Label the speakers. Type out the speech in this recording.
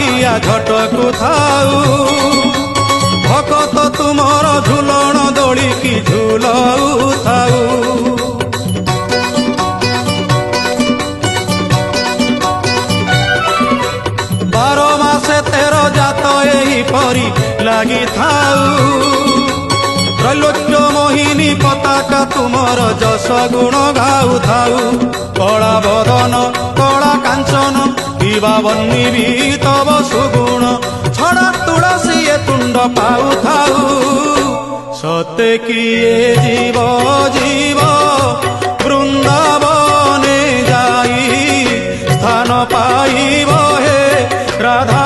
Speaker 1: ବାହିଆ ଝଟକୁ ଥାଉ ଭକତ ତୁମର ଝୁଲଣ ଦୋଳିକି ଝୁଲଉଥାଉ। ବାର ମାସେ 13 ଜାତ ଏହିପରି ଲାଗିଥାଉ ତ୍ରୈଲୋକ୍ୟ ମୋହିନୀ ପତାକା ତୁମର ଯଶ ଗୁଣ ଗାଉଥାଉ। କଳା ବଦନ କଳା କାଞ୍ଚନ ପିବା ବନ୍ନି ବି ତବ ସୁଗୁଣ ଛଡ଼ା ତୁଳସୀ ଏ ତୁଣ୍ଡ ପାଉଥାଉ। ସତେ କିଏ ଯିବ ଯିବ ବୃନ୍ଦାବନେ ଯାଇ ସ୍ଥାନ ପାଇବ ହେ ରାଧା